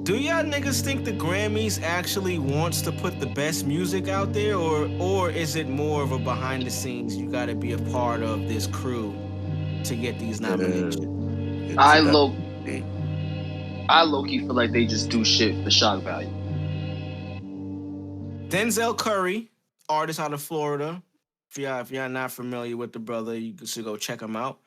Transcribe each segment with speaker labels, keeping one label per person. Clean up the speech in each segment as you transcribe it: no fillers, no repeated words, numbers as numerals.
Speaker 1: Do y'all niggas think the Grammys actually wants to put the best music out there, or is it more of a behind the scenes? You got to be a part of this crew to get these nominations.
Speaker 2: I
Speaker 3: It's
Speaker 2: low
Speaker 3: definitely
Speaker 2: I low key feel like they just do shit for shock value.
Speaker 1: Denzel Curry, artist out of Florida. If y'all not familiar with the brother, you should go check him out.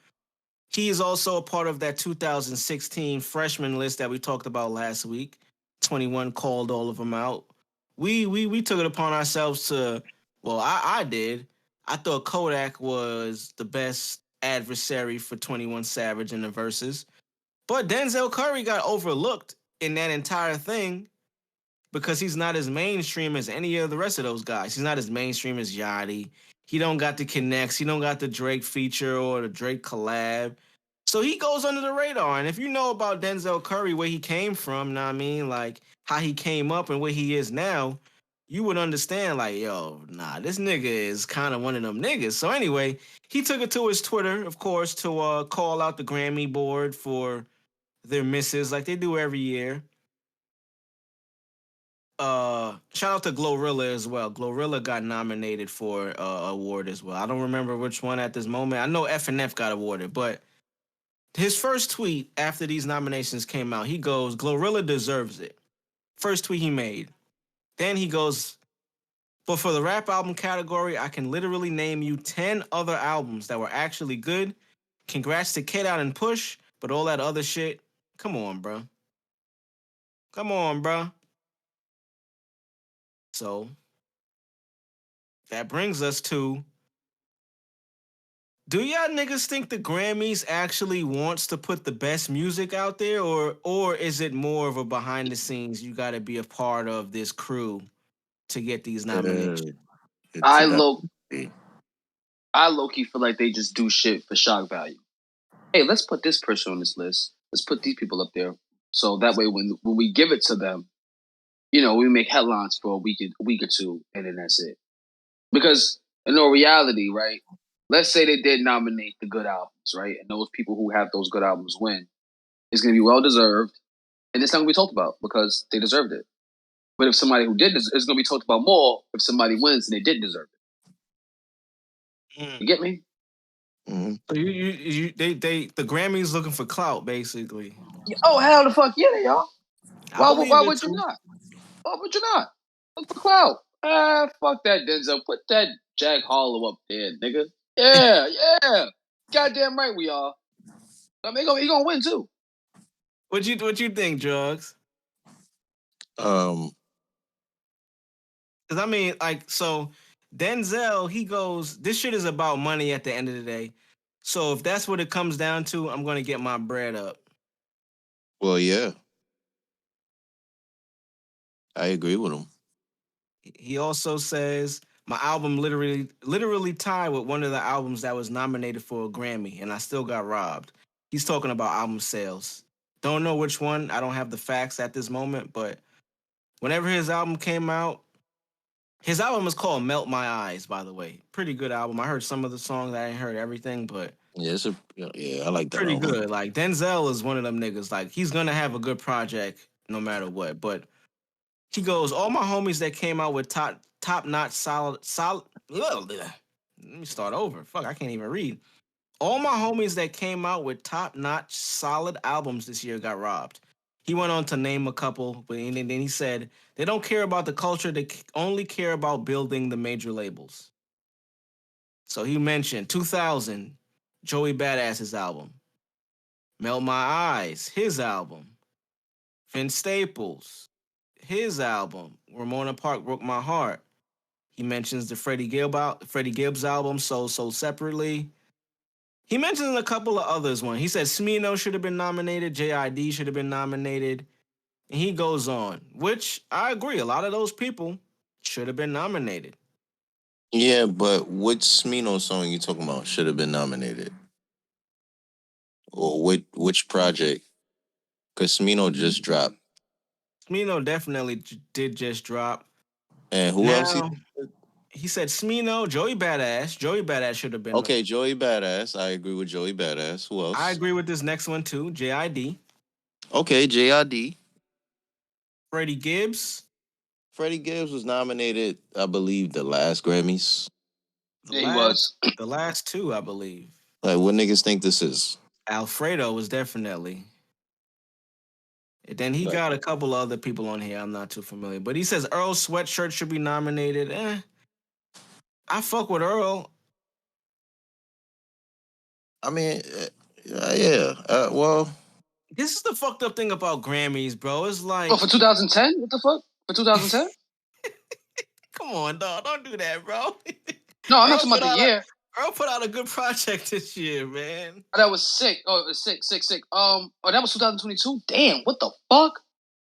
Speaker 1: He is also a part of that 2016 freshman list that we talked about last week. 21 called all of them out. We took it upon ourselves to, well, I did. I thought Kodak was the best adversary for 21 Savage in the verses. But Denzel Curry got overlooked in that entire thing because he's not as mainstream as any of the rest of those guys. He's not as mainstream as Yachty. He don't got the connects. He don't got the Drake feature or the Drake collab. So he goes under the radar. And if you know about Denzel Curry, where he came from, know what I mean, like how he came up and where he is now, you would understand, like, yo, nah, this nigga is kind of one of them niggas. So anyway, he took it to his Twitter, of course, to call out the Grammy board for their misses, like they do every year. Shout out to Glorilla as well. Glorilla got nominated for award as well. I don't remember which one at this moment. I know F got awarded, but his first tweet after these nominations came out, he goes, Glorilla deserves it. First tweet he made. Then he goes, but for the rap album category, I can literally name you 10 other albums that were actually good. Congrats to Kid Out and Push, but all that other shit, come on, bro. Come on, bro. So that brings us to, do y'all niggas think the Grammys actually wants to put the best music out there, or is it more of a behind the scenes? You got to be a part of this crew to get these
Speaker 3: uh,
Speaker 1: nominations.
Speaker 3: it's
Speaker 2: I low
Speaker 3: definitely
Speaker 2: I low key feel like they just do shit for shock value. Hey, let's put this person on this list. Let's put these people up there. So that way when we give it to them, we make headlines for a week or two, and then that's it. Because in all reality, right? Let's say they did nominate the good albums, right? And those people who have those good albums win. It's going to be well deserved, and it's not going to be talked about because they deserved it. But if somebody who did, it's going to be talked about more if somebody wins and they didn't deserve it. You
Speaker 1: Mm.
Speaker 2: get me?
Speaker 3: mhm.
Speaker 1: So the Grammys looking for clout, basically.
Speaker 2: Oh hell, the fuck yeah, they are.
Speaker 1: I
Speaker 2: Why?
Speaker 1: believe
Speaker 2: Why
Speaker 1: it
Speaker 2: would you
Speaker 1: too.
Speaker 2: not? Why would you not? Look for clout. Fuck that Denzel. Put that Jack Harlow up there, nigga. Yeah, yeah. Goddamn right we are. I mean, he gonna win too.
Speaker 1: What you think, Drugs?
Speaker 3: Um,
Speaker 1: Because I mean, like, so Denzel, he goes, this shit is about money at the end of the day. So if that's what it comes down to, I'm gonna get my bread up.
Speaker 3: well, yeah, I agree with him.
Speaker 1: He also says my album literally tied with one of the albums that was nominated for a Grammy, and I still got robbed. He's talking about album sales. Don't know which one. I don't have the facts at this moment, but whenever his album came out, his album is called Melt My Eyes, by the way. Pretty good album. I heard some of the songs. I ain't heard everything, but
Speaker 3: Yeah, I like that
Speaker 1: pretty
Speaker 3: album.
Speaker 1: good. Like Denzel is one of them niggas. Like he's gonna have a good project no matter what. But he goes, all my homies that came out with top notch solid. Ugh, let me start over. Fuck, I can't even read. All my homies that came out with top notch solid albums this year got robbed. He went on to name a couple, but then he said they don't care about the culture. They only care about building the major labels. So he mentioned 2000, Joey Badass's album. Melt My Eyes, his album. Vince Staples, his album. Ramona Park Broke My Heart. He mentions the Freddie Gibbs album, Sold Separately. He mentions a couple of others. One, he said Smino should have been nominated, JID should have been nominated, and he goes on. Which I agree, a lot of those people should have been nominated.
Speaker 3: Yeah, but which Smino song you talking about should have been nominated, or which project? Because Smino just dropped,
Speaker 1: Smino definitely did just drop.
Speaker 3: and who else?
Speaker 1: Now he said Smino, Joey Badass. Joey Badass should have been.
Speaker 3: Okay, Joey Badass. I agree with Joey Badass. Who
Speaker 1: I
Speaker 3: else?
Speaker 1: agree with this next one too, JID.
Speaker 3: Okay, JID.
Speaker 1: Freddie Gibbs.
Speaker 3: Freddie Gibbs was nominated, I believe, the last Grammys.
Speaker 1: The
Speaker 2: Yeah, he
Speaker 1: last,
Speaker 2: was.
Speaker 1: the last two, I believe.
Speaker 3: Like, what niggas think this is?
Speaker 1: Alfredo was definitely. And then he
Speaker 3: Like,
Speaker 1: got a couple other people on here. I'm not too familiar, but he says Earl Sweatshirt should be nominated. I fuck with Earl.
Speaker 3: I mean, yeah. Well,
Speaker 1: This is the fucked up thing about Grammys, bro. It's like,
Speaker 2: Oh, for 2010? What the fuck? For 2010?
Speaker 1: come on, dog, don't do that, bro.
Speaker 2: No, I'm not
Speaker 1: Earl
Speaker 2: talking about the year.
Speaker 1: Earl put out a good project this year, man.
Speaker 2: Oh, that was sick. Oh, it was sick. Oh, that was 2022. Damn, what the fuck?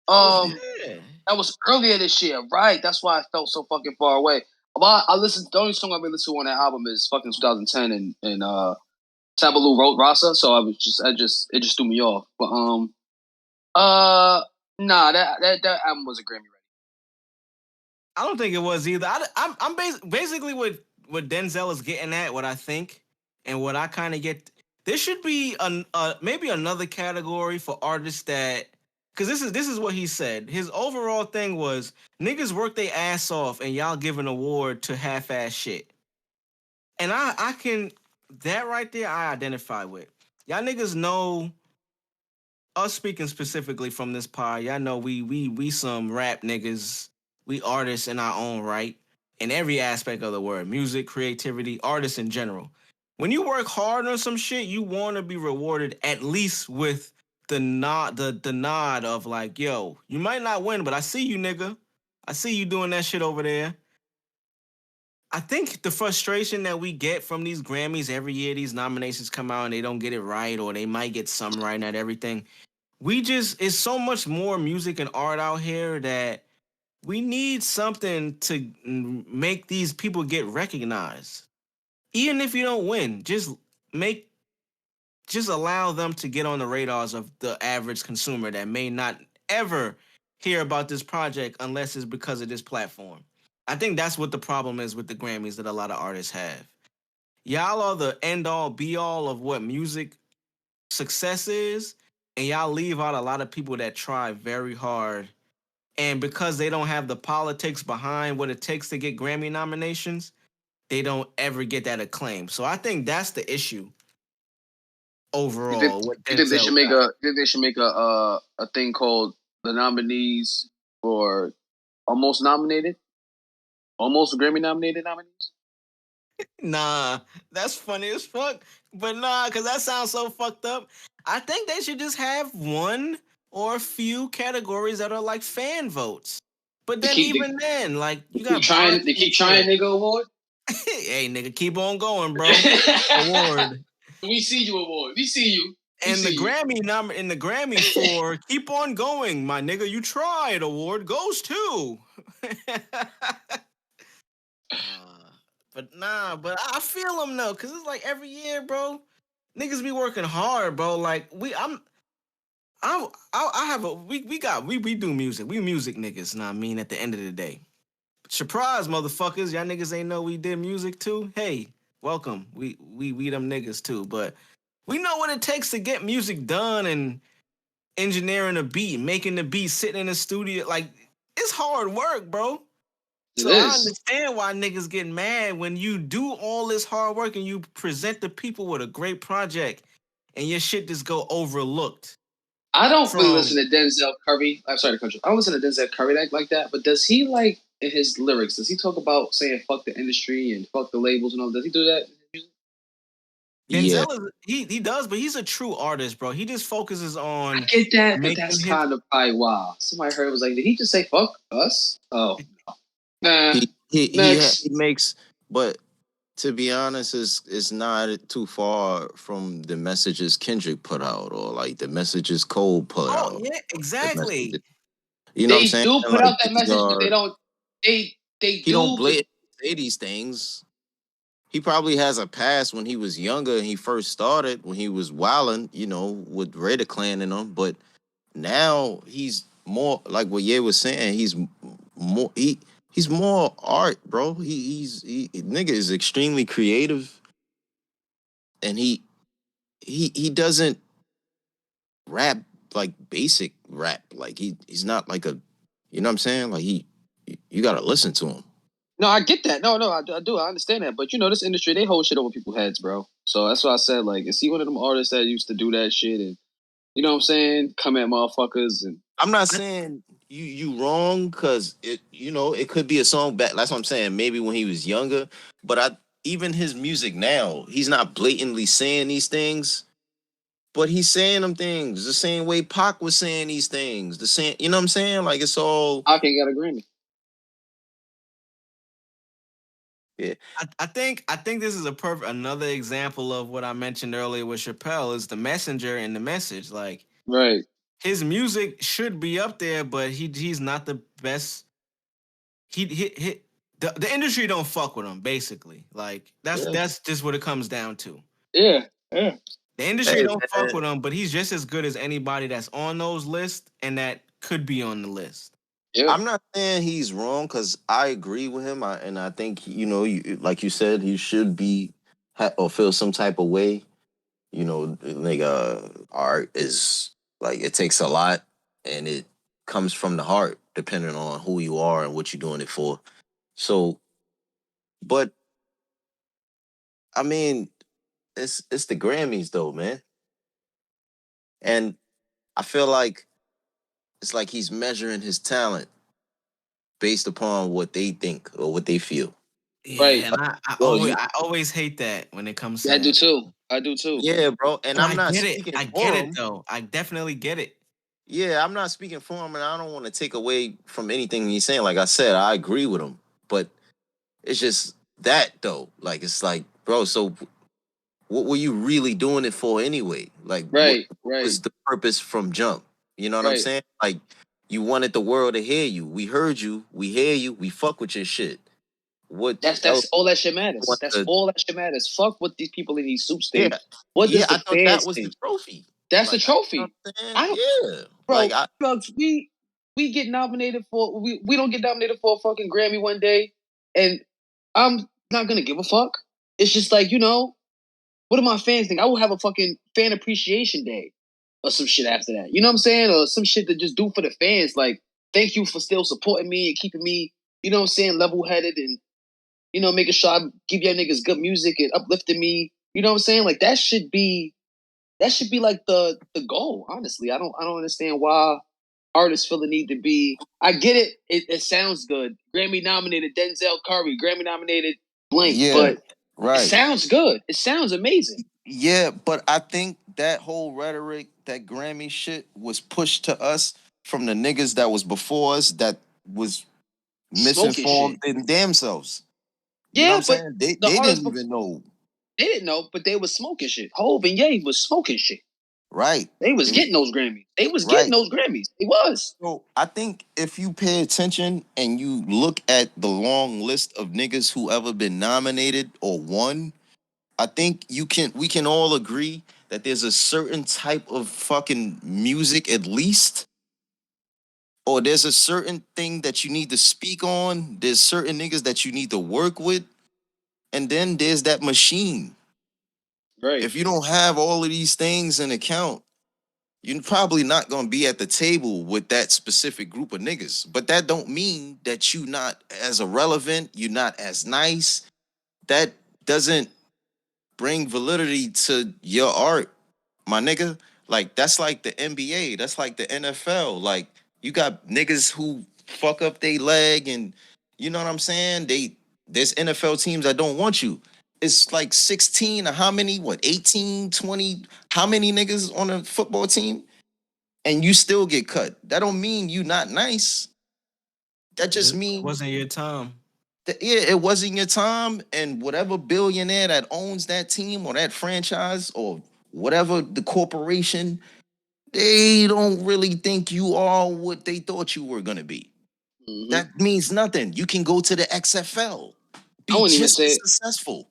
Speaker 1: Yeah.
Speaker 2: That was earlier this year, right? That's why I felt so fucking far away. But I listened. The only song I really listened to on that album is fucking 2010 and Tabaloo wrote Rasa. So it just threw me off. But nah, that album was a Grammy ready.
Speaker 1: I don't think it was either. I'm basically what Denzel is getting at. What I think and what I kind of get. There should be maybe another category for artists that, because this is what he said. His overall thing was niggas work their ass off and y'all give an award to half-ass shit. And I can, that right there I identify with. Y'all niggas know, us speaking specifically from this pod, y'all know we some rap niggas. We artists in our own right, in every aspect of the word. Music, creativity, artists in general. When you work hard on some shit, you want to be rewarded at least with the nod of like, yo, you might not win, but I see you, nigga. I see you doing that shit over there. I think the frustration that we get from these Grammys every year, these nominations come out and they don't get it right, or they might get some right, not everything. It's so much more music and art out here that we need something to make these people get recognized. Even if you don't win, just allow them to get on the radars of the average consumer that may not ever hear about this project unless it's because of this platform. I think that's what the problem is with the Grammys that a lot of artists have. Y'all are the end all be all of what music success is, and y'all leave out a lot of people that try very hard. And because they don't have the politics behind what it takes to get Grammy nominations, they don't ever get that acclaim. So I think that's the issue
Speaker 2: You think,
Speaker 1: overall. What
Speaker 2: you think they should
Speaker 1: Denzel
Speaker 2: make
Speaker 1: got.
Speaker 2: a thing called the nominees for almost nominated, almost Grammy nominated nominees?
Speaker 1: Nah, that's funny as fuck. But nah, because that sounds so fucked up. I think they should just have one or a few categories that are like fan votes. But then even then, like you got bars
Speaker 2: They
Speaker 1: and
Speaker 2: keep trying,
Speaker 1: shit.
Speaker 2: nigga. Award.
Speaker 1: Hey, nigga, keep on going, bro. Award.
Speaker 2: We see you, award. We see you.
Speaker 1: And the Grammy number in the Grammy for "Keep On Going," my nigga, you tried award goes to. But I feel them though, cause it's like every year, bro. Niggas be working hard, bro. Like I have a we do music. We music niggas. Know what I mean, at the end of the day, surprise, motherfuckers. Y'all niggas ain't know we did music too. Hey, welcome. We them niggas too, but we know what it takes to get music done and engineering a beat, making the beat, sitting in the studio. Like, it's hard work, bro. So I understand why niggas get mad when you do all this hard work and you present the people with a great project and your shit just go overlooked.
Speaker 2: I don't really listen to Denzel Curry. I'm sorry to cut you. I don't listen to Denzel Curry like that. But does he, like, in his lyrics, does he talk about saying fuck the industry and fuck the labels and all? Does he do that?
Speaker 1: Denzel he does, but he's a true artist, bro. He just focuses on.
Speaker 2: I get that, but that's kind of probably why somebody heard it was like, did he just say fuck us? Oh, no. Nah.
Speaker 3: He makes, but to be honest, it's not too far from the messages Kendrick put out or like the messages Cole put out.
Speaker 1: Oh yeah, exactly.
Speaker 3: You know what I'm saying?
Speaker 2: They do put out that message, but they don't. He
Speaker 3: don't blatantly say these things. He probably has a past when he was younger and he first started, when he was wilding, you know, with Raider Clan and them. But now he's more, like what Ye was saying, he's more art, bro. He nigga is extremely creative. And he doesn't rap like basic rap. Like he's not like a You know what I'm saying? Like you gotta listen to him.
Speaker 2: No, I get that. No, I do. I understand that. But this industry, they hold shit over people's heads, bro. So that's why I said, like, is he one of them artists that used to do that shit and you know what I'm saying? Come at motherfuckers and
Speaker 3: I'm not saying you wrong because it could be a song back. That's what I'm saying. Maybe when he was younger, but even his music now, he's not blatantly saying these things, but he's saying them things the same way Pac was saying these things. The same, you know what I'm saying? Like it's all
Speaker 2: I can't get a Grammy.
Speaker 3: yeah.
Speaker 1: I think this is another example of what I mentioned earlier with Chappelle is the messenger and the message. Like
Speaker 2: Right.
Speaker 1: his music should be up there, but he's not the best. The industry don't fuck with him, basically. Like that's just what it comes down to.
Speaker 2: Yeah. Yeah.
Speaker 1: The industry
Speaker 3: Hey,
Speaker 1: don't fuck
Speaker 3: man.
Speaker 1: with him, but he's just as good as anybody that's on those lists and that could be on the list.
Speaker 2: Yeah.
Speaker 3: I'm not saying he's wrong because I agree with him, and I think like you said, he should be or feel some type of way. Like art is like it takes a lot, and it comes from the heart, depending on who you are and what you're doing it for. So, but I mean, it's the Grammys though, man, and I feel like it's like he's measuring his talent based upon what they think or what they feel.
Speaker 1: Yeah,
Speaker 2: Right.
Speaker 1: and I
Speaker 3: Bro,
Speaker 1: always I always hate that when it comes to
Speaker 2: I do
Speaker 1: that.
Speaker 2: too. I do too.
Speaker 3: yeah, bro, and
Speaker 1: But
Speaker 3: I'm not
Speaker 1: I
Speaker 3: speaking
Speaker 1: get
Speaker 3: for
Speaker 1: it
Speaker 3: him.
Speaker 1: though. I definitely get it.
Speaker 3: Yeah, I'm not speaking for him, and I don't want to take away from anything he's saying. Like I said, I agree with him, but it's just that though. Like it's like, bro, so what were you really doing it for anyway? Like what,
Speaker 2: Right.
Speaker 3: what
Speaker 2: Right.
Speaker 3: was the purpose from jump? You know what I'm
Speaker 2: Right.
Speaker 3: saying? Like you wanted the world to hear you. We heard you. We hear you. We fuck with your shit. What else
Speaker 2: That's all that shit
Speaker 3: you
Speaker 2: matters.
Speaker 3: want
Speaker 2: That's
Speaker 3: to?
Speaker 2: all that shit matters. Fuck what these people in these suits
Speaker 3: Yeah,
Speaker 2: think. What
Speaker 3: yeah.
Speaker 2: does
Speaker 3: I
Speaker 2: the
Speaker 3: thought that
Speaker 2: fans
Speaker 3: was the
Speaker 2: think?
Speaker 3: trophy.
Speaker 2: That's the
Speaker 3: Like, you know
Speaker 2: trophy.
Speaker 3: what I'm saying?
Speaker 2: I don't,
Speaker 3: Yeah. Like
Speaker 2: bro. Drugs. We get nominated for we don't get nominated for a fucking Grammy one day, and I'm not gonna give a fuck. It's just like what do my fans think? I will have a fucking fan appreciation day or some shit after that. You know what I'm saying? Or some shit to just do for the fans. Like, thank you for still supporting me and keeping me, you know what I'm saying, level headed and making sure I give y'all niggas good music and uplifting me. You know what I'm saying? Like that should be like the goal, honestly. I don't understand why artists feel the need to be. I get it. It sounds good. Grammy nominated Denzel Curry, Grammy nominated blank,
Speaker 3: yeah,
Speaker 2: but it
Speaker 3: right.
Speaker 2: sounds good. It sounds amazing.
Speaker 3: Yeah, but I think that whole rhetoric, that Grammy shit, was pushed to us from the niggas that was before us that was
Speaker 2: Smoking
Speaker 3: misinformed
Speaker 2: shit.
Speaker 3: in themselves. You know what
Speaker 2: Yeah,
Speaker 3: I'm
Speaker 2: but
Speaker 3: saying? They
Speaker 2: the
Speaker 3: they
Speaker 2: artists
Speaker 3: didn't even know.
Speaker 2: they didn't know, but they was smoking shit. Hov and Ye was smoking shit.
Speaker 3: Right.
Speaker 2: They was
Speaker 3: They was
Speaker 2: getting those Grammys. They was getting
Speaker 3: right.
Speaker 2: those Grammys. They was.
Speaker 3: So I think if you pay attention and you look at the long list of niggas who ever been nominated or won, I think we can all agree that there's a certain type of fucking music at least, or there's a certain thing that you need to speak on. There's certain niggas that you need to work with, and then there's that machine.
Speaker 2: Right.
Speaker 3: If you don't have all of these things in account, you're probably not gonna be at the table with that specific group of niggas. But that don't mean that you not as irrelevant, you're not as nice. That doesn't bring validity to your art, my nigga. Like that's like the NBA, that's like the NFL. Like you got niggas who fuck up their leg, and you know what I'm saying? There's NFL teams that don't want you. It's like 16 or how many? What, 18, 20? How many niggas on a football team? And you still get cut. That don't mean you not nice. That just
Speaker 1: It
Speaker 3: mean
Speaker 1: wasn't your time.
Speaker 3: that yeah, it wasn't your time, and whatever billionaire that owns that team or that franchise or whatever the corporation, they don't really think you are what they thought you were gonna be.
Speaker 2: Hmm.
Speaker 3: That means nothing. You can go to the XFL,
Speaker 2: I
Speaker 3: be
Speaker 2: wouldn't even
Speaker 3: just as
Speaker 2: say.
Speaker 3: successful.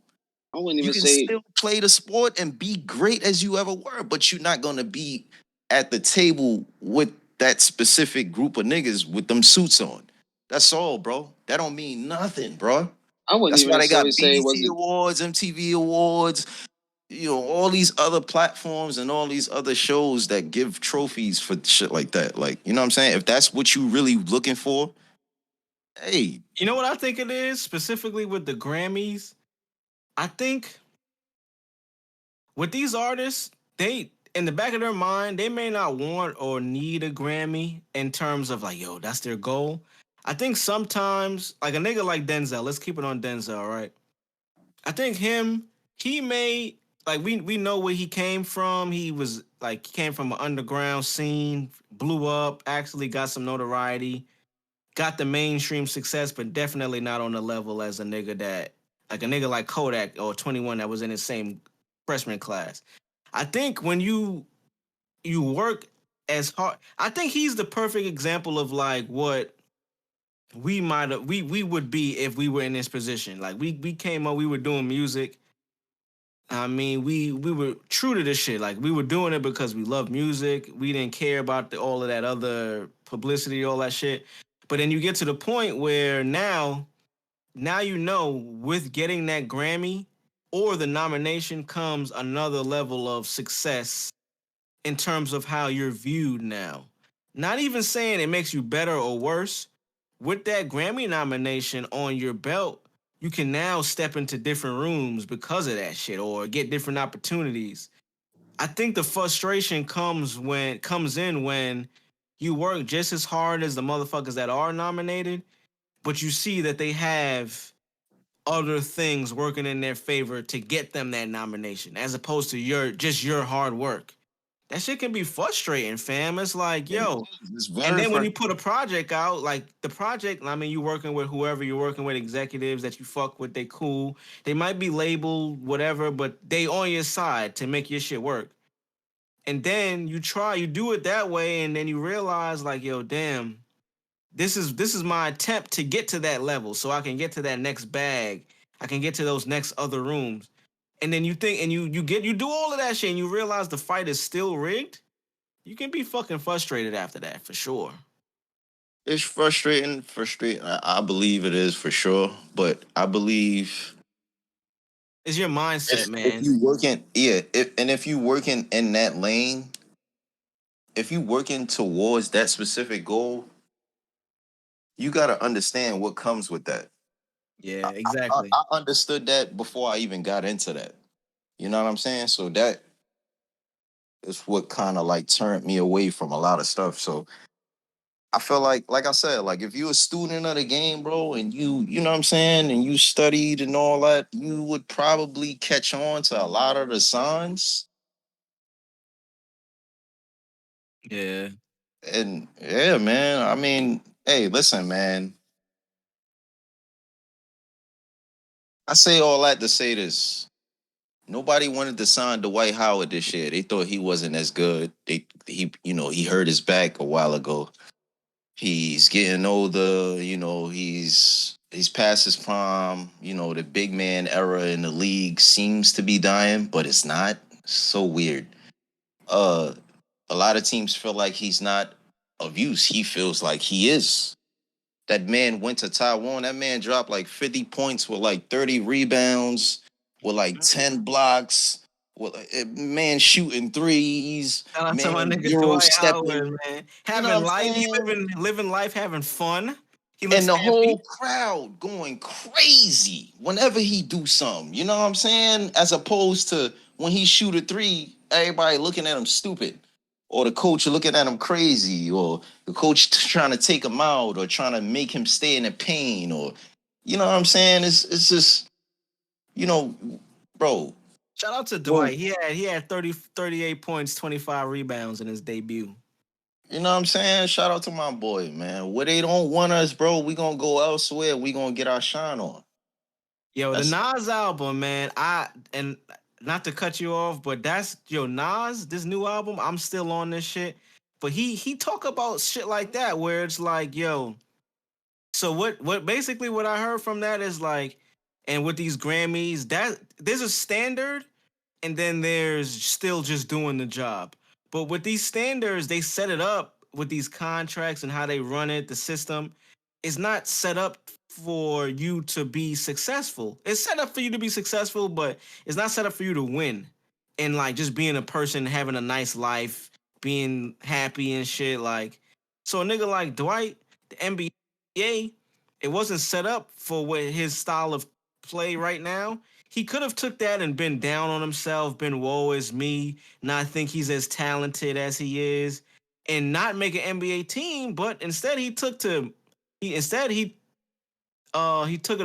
Speaker 2: I wouldn't
Speaker 3: You
Speaker 2: even
Speaker 3: can
Speaker 2: say.
Speaker 3: still play the sport and be great as you ever were, but you're not gonna be at the table with that specific group of niggas with them suits on. That's all, bro. That don't mean nothing, bro.
Speaker 2: I wouldn't
Speaker 3: That's
Speaker 2: even
Speaker 3: why they
Speaker 2: necessarily
Speaker 3: got
Speaker 2: say it
Speaker 3: BET
Speaker 2: wasn't.
Speaker 3: Awards, MTV Awards, all these other platforms and all these other shows that give trophies for shit like that. Like, you know what I'm saying? If that's what you really looking for, hey,
Speaker 1: You know what I think it is specifically with the Grammys. I think with these artists, they in the back of their mind, they may not want or need a Grammy in terms of like, yo, that's their goal. I think sometimes, like a nigga like Denzel, let's keep it on Denzel, right? I think he may like we know where he came from. He was like he came from an underground scene, blew up, actually got some notoriety, got the mainstream success, but definitely not on the level as a nigga that like a nigga like Kodak or 21 that was in his same freshman class. I think when you work as hard, I think he's the perfect example of like what we might have we would be if we were in this position. Like we came up, we were doing music. I mean, we were true to this shit. Like we were doing it because we love music. We didn't care about all of that other publicity, all that shit. But then you get to the point where now you know with getting that Grammy or the nomination comes another level of success in terms of how you're viewed now. Not even saying it makes you better or worse. With that Grammy nomination on your belt, you can now step into different rooms because of that shit or get different opportunities. I think the frustration comes in when you work just as hard as the motherfuckers that are nominated, but you see that they have other things working in their favor to get them that nomination as opposed to your hard work. That shit can be frustrating, fam. It's like, yo,
Speaker 3: it's
Speaker 1: and
Speaker 3: very
Speaker 1: then when you
Speaker 3: frustrating.
Speaker 1: put a project out, like the project, I mean, you working with whoever you're working with, executives that you fuck with, they cool. They might be labeled whatever, but they on your side to make your shit work. And then you do it that way, and then you realize, like, yo, damn, this is my attempt to get to that level, so I can get to that next bag. I can get to those next other rooms. And then you think, and you do all of that shit, and you realize the fight is still rigged. You can be fucking frustrated after that for sure.
Speaker 3: It's frustrating. I believe it is for sure, but I believe
Speaker 1: It's your mindset,
Speaker 3: if
Speaker 1: man.
Speaker 3: you working, yeah, if you working in that lane, if you working towards that specific goal, you got to understand what comes with that.
Speaker 1: Yeah, exactly.
Speaker 3: I understood that before I even got into that. You know what I'm saying? So that is what kind of like turned me away from a lot of stuff. So I feel like I said, like if you're a student of the game, bro, and you know what I'm saying, and you studied and all that, you would probably catch on to a lot of the signs.
Speaker 1: Yeah.
Speaker 3: And yeah, man. I mean, hey, listen, man. I say all that to say this. Nobody wanted to sign Dwight Howard this year. They thought he wasn't as good. He hurt his back a while ago. He's getting older. He's past his prime. The big man era in the league seems to be dying, but it's not. So weird. Uh, a lot of teams feel like he's not of use. He feels like he is. That man went to Taiwan. That man dropped like 50 points with like 30 rebounds, with like 10 blocks. With man shooting threes,
Speaker 1: Shout out to my
Speaker 3: man
Speaker 1: nigga
Speaker 3: Euro
Speaker 1: Dwight Howard,
Speaker 3: stepping.
Speaker 1: man.
Speaker 3: You know what
Speaker 1: Having
Speaker 3: I'm
Speaker 1: life, he
Speaker 3: saying?
Speaker 1: living life, having fun. He
Speaker 3: And
Speaker 1: looks
Speaker 3: the
Speaker 1: happy.
Speaker 3: whole crowd going crazy whenever he do something. You know what I'm saying? As opposed to when he shoot a three, everybody looking at him stupid, or the coach looking at him crazy, or the coach trying to take him out, or trying to make him stay in the pain, or you know what I'm saying? It's just you know, bro.
Speaker 1: Shout out to
Speaker 3: Well,
Speaker 1: Dwight. He had 38 points, 25 rebounds in his debut.
Speaker 3: you know what I'm saying? Shout out to my boy, man. Where they don't want us, bro, we gonna go elsewhere. We gonna get our shine on.
Speaker 1: Yo, the
Speaker 3: That's
Speaker 1: Nas album, man. And not to cut you off, but that's Nas, this new album. I'm still on this shit. But he talk about shit like that where it's like, yo, so what basically what I heard from that is like, and with these Grammys, that there's a standard and then there's still just doing the job. But with these standards, they set it up with these contracts and how they run it, the system is not set up for you to be successful. It's set up for you to be successful, but it's not set up for you to win. and like just being a person, having a nice life, being happy and shit. Like, so a nigga like Dwight, the NBA, it wasn't set up for what his style of play right now. He could have took that and been down on himself, been woe is me, not think he's as talented as he is, and not make an NBA team. But instead, he took it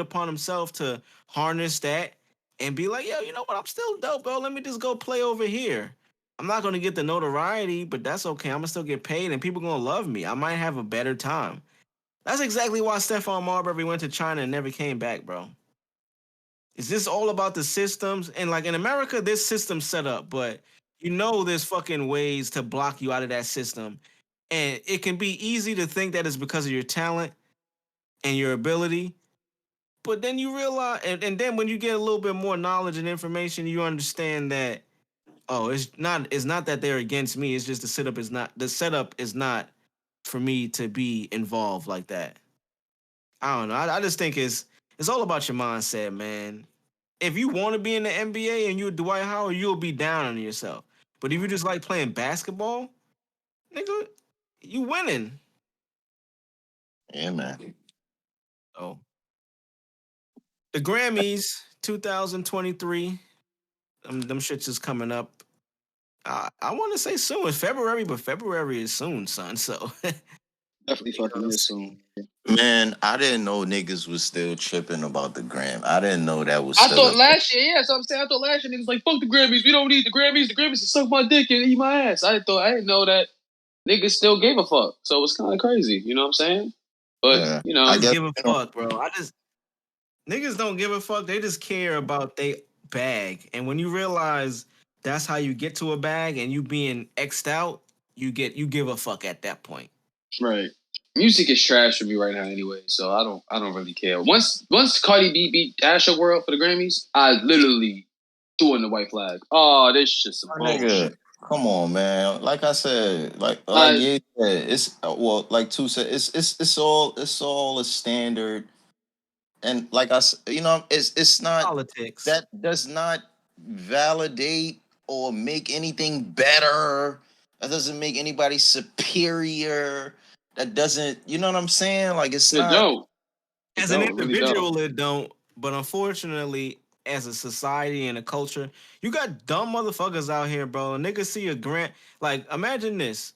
Speaker 1: upon himself to harness that and be like, yo, you know what? I'm still dope, bro. Let me just go play over here. I'm not gonna get the notoriety, but that's okay. I'm gonna still get paid, and people gonna love me. I might have a better time. That's exactly why Stephon Marbury went to China and never came back, bro. Is this all about the systems? And like in America, this system's set up, but you know there's fucking ways to block you out of that system. And it can be easy to think that it's because of your talent and your ability. But then you realize, and then when you get a little bit more knowledge and information, you understand that it's not that they're against me. It's just the setup is not for me to be involved like that. I don't know. I just think it's all about your mindset, man. If you want to be in the NBA and you're Dwight Howard, you'll be down on yourself. But if you just like playing basketball, nigga, you winning.
Speaker 3: Yeah, man.
Speaker 1: Oh, the Grammys 2023. Them shits is coming up. I want to say soon. It's February, but February is soon, son. So
Speaker 2: Definitely fucking is soon.
Speaker 3: Man, I didn't know niggas was still tripping about the Gram. I didn't know that was
Speaker 2: I
Speaker 3: still
Speaker 2: thought last year, yeah, so I'm saying I thought last year niggas like fuck the Grammys. We don't need the Grammys. The Grammys to suck my dick and eat my ass. I didn't know that niggas still gave a fuck. So it was kind of crazy. You know what I'm saying? But you know,
Speaker 1: I just give a fuck, bro. Niggas don't give a fuck. They just care about they bag. And when you realize that's how you get to a bag and you being X'd out, you give a fuck at that point.
Speaker 2: right. Music is trash for me right now anyway, so I don't really care. Once Cardi B beat Asher World for the Grammys, I literally threw in the white flag. Oh, this shit's some bullshit.
Speaker 3: Nigga, come on, man. Like I said, like yeah, it's like two said, it's all a standard, and like it's not
Speaker 1: Politics.
Speaker 3: That does not validate or make anything better. That doesn't make anybody superior. That doesn't, you know what I'm saying? Like it's not.
Speaker 2: Don't.
Speaker 1: As an individual, it don't. But unfortunately, as a society and a culture, you got dumb motherfuckers out here, bro. Niggas see a grant. Like, imagine this.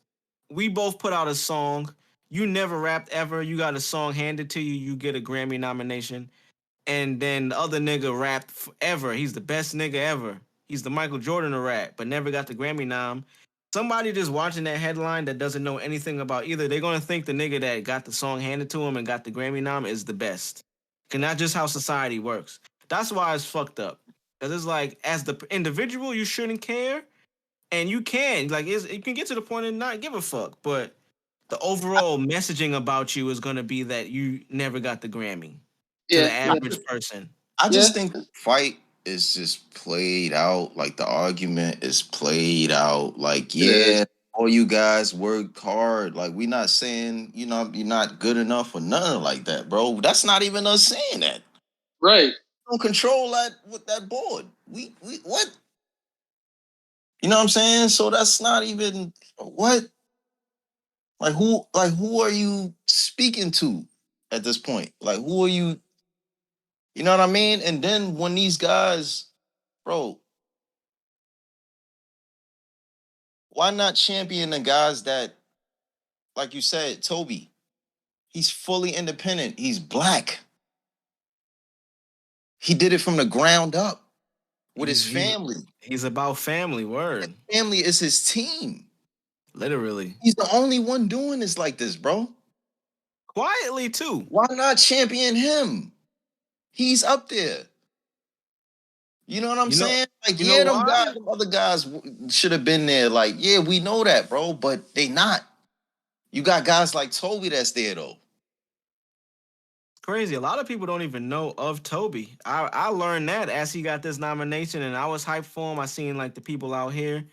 Speaker 1: We both put out a song. You never rapped ever. You got a song handed to you. You get a Grammy nomination. And then the other nigga rapped forever. He's the best nigga ever. He's the Michael Jordan of rap, but never got the Grammy nom. Somebody just watching that headline that doesn't know anything about either, they're gonna think the nigga that got the song handed to him and got the Grammy nom is the best. And that's just how society works. That's why it's fucked up. Cause it's like, as the individual, you shouldn't care, and you can. Like, you can get to the point and not give a fuck. But the overall messaging about you is gonna be that you never got the Grammy to the average person.
Speaker 3: I just think the fight is just played out. Like the argument is played out. Like, yeah, all you guys worked hard. Like, we not saying, you're not good enough or nothing like that, bro. That's not even us saying that.
Speaker 2: Right.
Speaker 3: We don't control that with that board. We what? You know what I'm saying? So that's not even what? Like who are you speaking to at this point? Like, who are you? You know what I mean? And then when these guys, bro, why not champion the guys that, like you said, Toby, he's fully independent. He's black. He did it from the ground up with his family.
Speaker 1: He's about family, word.
Speaker 3: His family is his team.
Speaker 1: Literally.
Speaker 3: He's the only one doing this like this, bro.
Speaker 1: Quietly, too.
Speaker 3: Why not champion him? He's up there. You know what I'm saying? Like, yeah, them other guys should have been there. Like, yeah, we know that, bro, but they not. You got guys like Toby that's there, though.
Speaker 1: Crazy. A lot of people don't even know of Toby. I learned that as he got this nomination, and I was hyped for him. I seen, like, the people out here.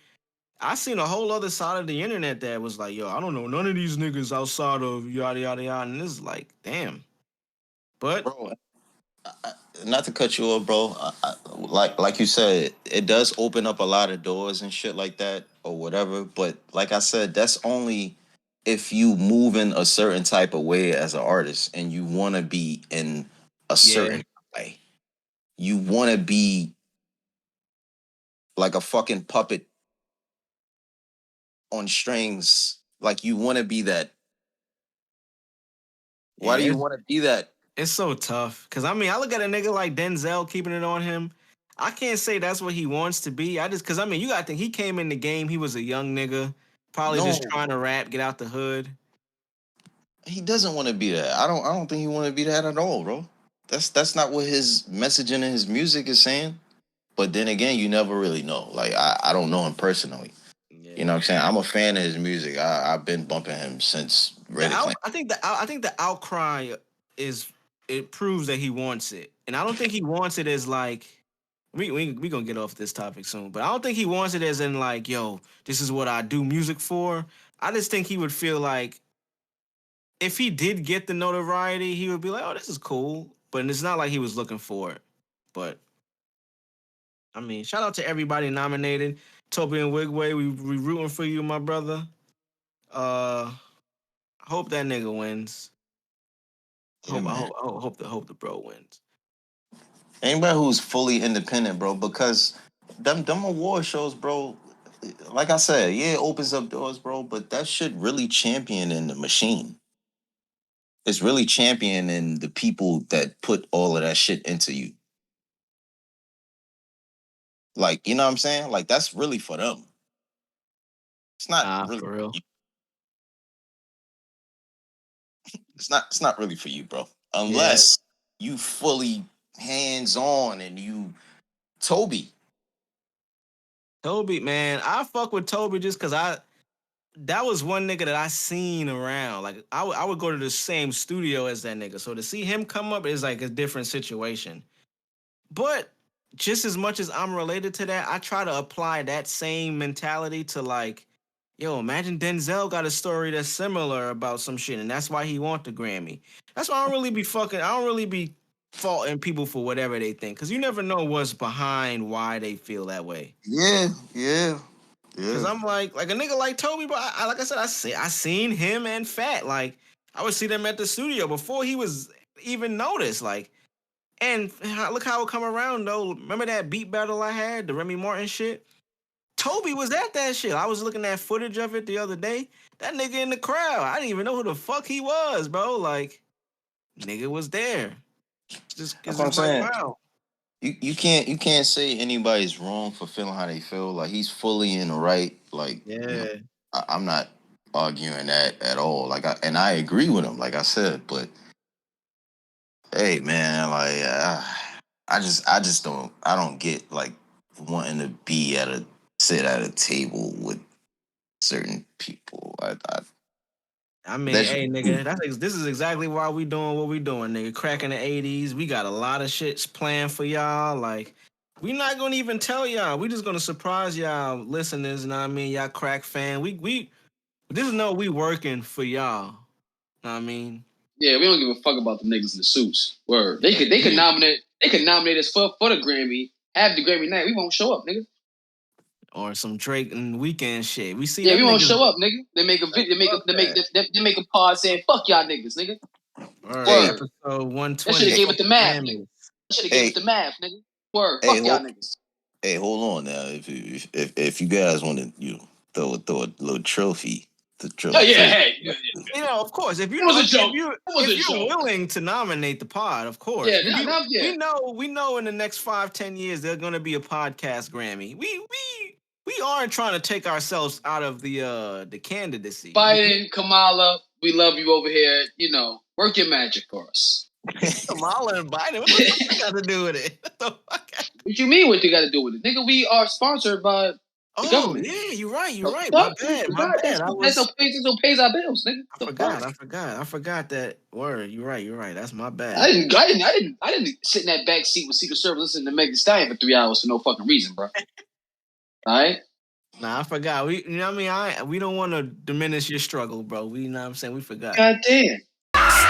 Speaker 1: I seen a whole other side of the internet that was like, yo, I don't know none of these niggas outside of yada, yada, yada. And it's like, damn. But
Speaker 3: bro, not to cut you off, bro. Like you said, it does open up a lot of doors and shit like that or whatever. But like I said, that's only if you move in a certain type of way as an artist and you want to be in a certain way. You want to be like a fucking puppet on strings. Like you want to be that. Why do you want to be that?
Speaker 1: It's so tough. Cause I mean, I look at a nigga like Denzel keeping it on him. I can't say that's what he wants to be. Cause I mean, you gotta think he came in the game, he was a young nigga, probably just
Speaker 3: No.
Speaker 1: trying to rap, get out the hood.
Speaker 3: He doesn't want to be that. I don't think he want to be that at all, bro. That's not what his messaging and his music is saying. But then again, you never really know. Like I don't know him personally.
Speaker 1: Yeah.
Speaker 3: You know what I'm saying? I'm a fan of his music. I've been bumping him since Reddit Clan.
Speaker 1: I think the outcry it proves that he wants it. And I don't think he wants it as like we gonna get off this topic soon, but I don't think he wants it as in like, yo, this is what I do music for. I just think he would feel like if he did get the notoriety, he would be like, oh, this is cool. But it's not like he was looking for it. But I mean, shout out to everybody nominated. Toby and Wigway, we rooting for you, my brother. Hope that nigga wins.
Speaker 3: Yeah, man.
Speaker 1: Hope the bro wins.
Speaker 3: Anybody who's fully independent, bro, because them award shows, bro, like I said, yeah, it opens up doors, bro, but that shit really championing the machine. It's really championing the people that put all of that shit into you. Like, you know what I'm saying? Like, that's really for them. It's not really
Speaker 1: For real.
Speaker 3: it's not really for you, bro. Unless you fully hands on and you Toby,
Speaker 1: man, I fuck with Toby just because that was one nigga that I seen around. Like I would go to the same studio as that nigga. So to see him come up is like a different situation. But just as much as I'm related to that, I try to apply that same mentality to like, yo, imagine Denzel got a story that's similar about some shit, and that's why he want the Grammy. That's why I don't really be faulting people for whatever they think, because you never know what's behind why they feel that way.
Speaker 3: Yeah.
Speaker 1: Cause I'm like a nigga like Toby, but like I said, I seen him and Fat. Like I would see them at the studio before he was even noticed. Like, and look how it come around though. Remember that beat battle I had, the Remy Martin shit? Toby was at that shit. I was looking at footage of it the other day. That nigga in the crowd. I didn't even know who the fuck he was, bro. Like, nigga was there. It's
Speaker 3: That's what I'm
Speaker 1: just like,
Speaker 3: saying.
Speaker 1: wow.
Speaker 3: You can't say anybody's wrong for feeling how they feel. Like he's fully in the right. Like I'm not arguing that at all. Like I agree with him. Like I said, but hey, man, like I just don't get like wanting to sit at a table with certain people.
Speaker 1: I mean, hey, nigga, this is exactly why we doing what we doing, nigga. Cracking the 80s. We got a lot of shits planned for y'all. Like, we not gonna even tell y'all. We just gonna surprise y'all listeners, you know what I mean? Y'all crack fan. We just know we working for y'all. Know what I mean?
Speaker 2: Yeah, we don't give a fuck about the niggas in the suits. Word. They could nominate us for the Grammy, have the Grammy night. We won't show up, nigga.
Speaker 1: Or some Drake and Weekend shit. We see
Speaker 2: Yeah,
Speaker 1: them
Speaker 2: we won't
Speaker 1: niggas.
Speaker 2: show up, nigga. They make a video, they make a pod saying fuck y'all niggas, nigga.
Speaker 1: Word. Episode 120.
Speaker 2: That should have gave it the math, nigga. That should have gave it the math, nigga. Word. Fuck y'all niggas.
Speaker 3: Hey, hold on now. If you guys want to throw a little trophy.
Speaker 2: Oh yeah, hey.
Speaker 1: You know, of course, if you're willing to nominate the pod, of course.
Speaker 2: Yeah,
Speaker 1: We know in the next 5-10 years there's gonna be a podcast Grammy. We aren't trying to take ourselves out of the candidacy.
Speaker 2: Biden, Kamala, we love you over here. You know, work your magic for us.
Speaker 1: Kamala and Biden, what the fuck got to do with it? What the fuck?
Speaker 2: What you mean? What you got to do with it, nigga? We are sponsored by the government.
Speaker 1: Yeah, you're right. My bad.
Speaker 2: That's who pays our bills, nigga.
Speaker 1: I forgot that word. You're right. That's my bad.
Speaker 2: I didn't sit in that back seat with Secret Service listening to Meg Thee Stallion for 3 hours for no fucking reason, bro. All right.
Speaker 1: Nah, I forgot. You know what I mean? We don't want to diminish your struggle, bro. You know what I'm saying? We forgot.
Speaker 2: God damn.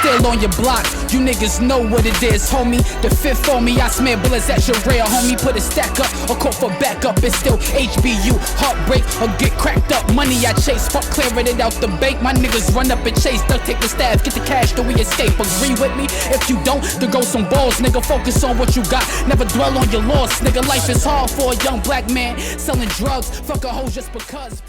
Speaker 4: still on your block. You niggas know what it is, homie. The fifth on me, I smear bullets at your rear, homie. Put a stack up or call for backup. It's still HBU, heartbreak or get cracked up. Money I chase, fuck clearing it out the bank. My niggas run up and chase, duck take the stab, get the cash till we escape. Agree with me? If you don't, then go some balls, nigga. Focus on what you got, never dwell on your loss, nigga. Life is hard for a young black man selling drugs. Fuck a hoe just because.